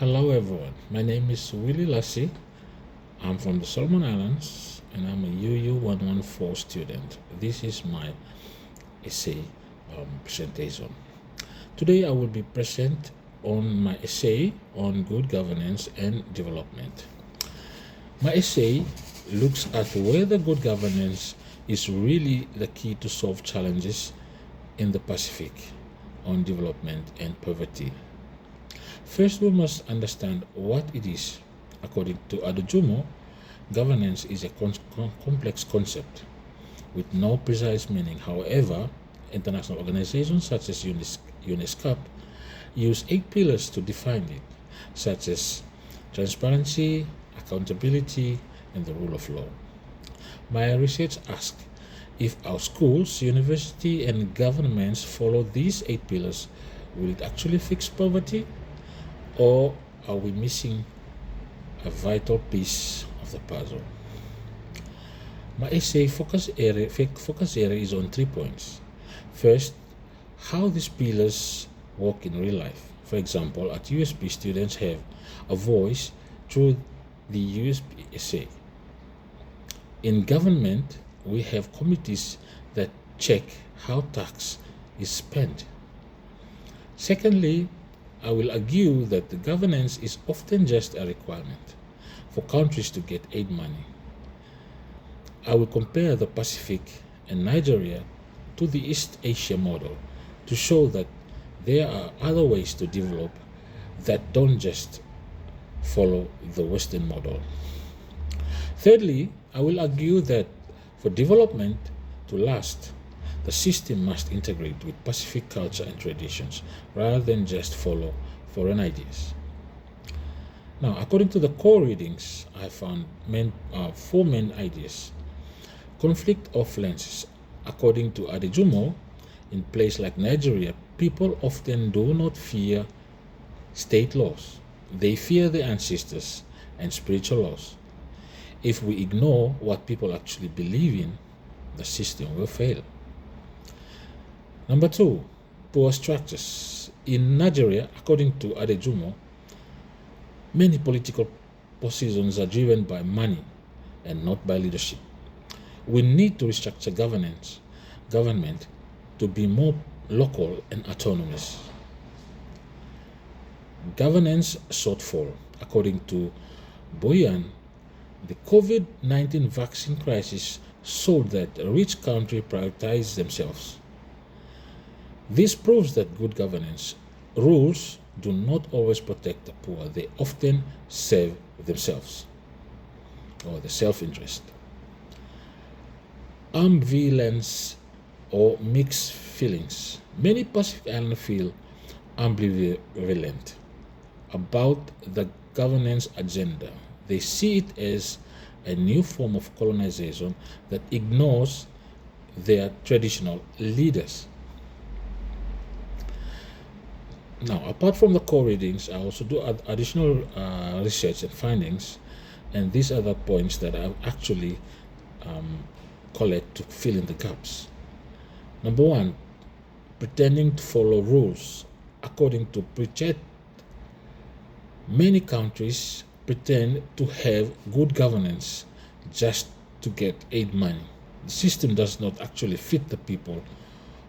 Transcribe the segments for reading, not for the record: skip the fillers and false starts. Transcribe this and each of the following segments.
Hello everyone, my name is Willie Lassie. I'm from the Solomon Islands and I'm a UU114 student. This is my essay presentation. Today I will be present on my essay on good governance and development. My essay looks at whether good governance is really the key to solve challenges in the Pacific on development and poverty. First, we must understand what it is. According to Adejumo, governance is a complex concept with no precise meaning. However, international organizations such as UNESCO use 8 pillars to define it, such as transparency, accountability, and the rule of law. My research asks if our schools, universities, and governments follow these 8 pillars, will it actually fix poverty? Or are we missing a vital piece of the puzzle? My essay focus area is on 3 points. First, how these pillars work in real life. For example, at USP, students have a voice through the USP essay. In government, we have committees that check how tax is spent. Secondly, I will argue that the governance is often just a requirement for countries to get aid money. I will compare the Pacific and Nigeria to the East Asia model to show that there are other ways to develop that don't just follow the Western model. Thirdly, I will argue that for development to last, the system must integrate with Pacific culture and traditions rather than just follow foreign ideas. Now, according to the core readings, I found 4 main ideas. Conflict of lenses. According to Adejumo, in places like Nigeria, people often do not fear state laws. They fear their ancestors and spiritual laws. If we ignore what people actually believe in, the system will fail. Number 2, power structures. In Nigeria, according to Adejumo, many political positions are driven by money and not by leadership. We need to restructure government to be more local and autonomous. Governance shortfall. According to Boyan, the COVID-19 vaccine crisis showed that rich countries prioritize themselves. This proves that good governance rules do not always protect the poor. They often serve themselves or the self-interest. Ambivalence or mixed feelings. Many Pacific Islanders feel ambivalent about the governance agenda. They see it as a new form of colonization that ignores their traditional leaders. Now, apart from the core readings, I also do additional research and findings, and these are the points that I've actually collect to fill in the gaps. Number 1, pretending to follow rules. According to Pritchett, many countries pretend to have good governance just to get aid money. The system does not actually fit the people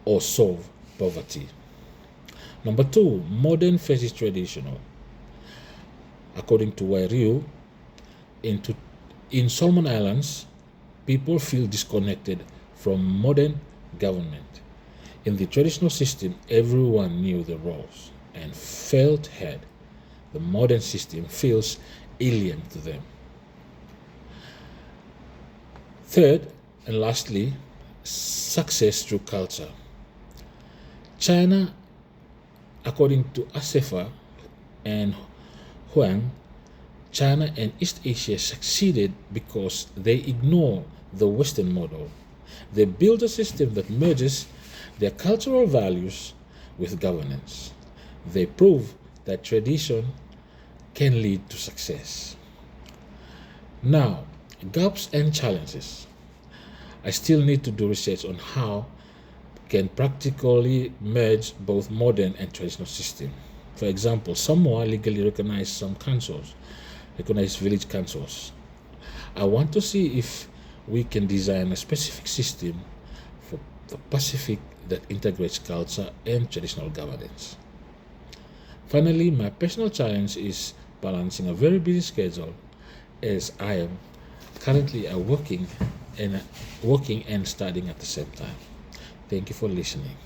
or solve poverty. Number 2, modern versus traditional. According to Wairyu, in Solomon Islands, people feel disconnected from modern government. In the traditional system, everyone knew the roles and felt heard. The modern system feels alien to them. Third, and lastly, success through culture. China, according to Asefa and Huang, China and East Asia succeeded because they ignore the Western model. They build a system that merges their cultural values with governance. They prove that tradition can lead to success. Now, gaps and challenges. I still need to do research on how can practically merge both modern and traditional systems. For example, Samoa legally recognized some councils, recognized village councils. I want to see if we can design a specific system for the Pacific that integrates culture and traditional governance. Finally, my personal challenge is balancing a very busy schedule, as I am currently working and studying at the same time. Thank you for listening.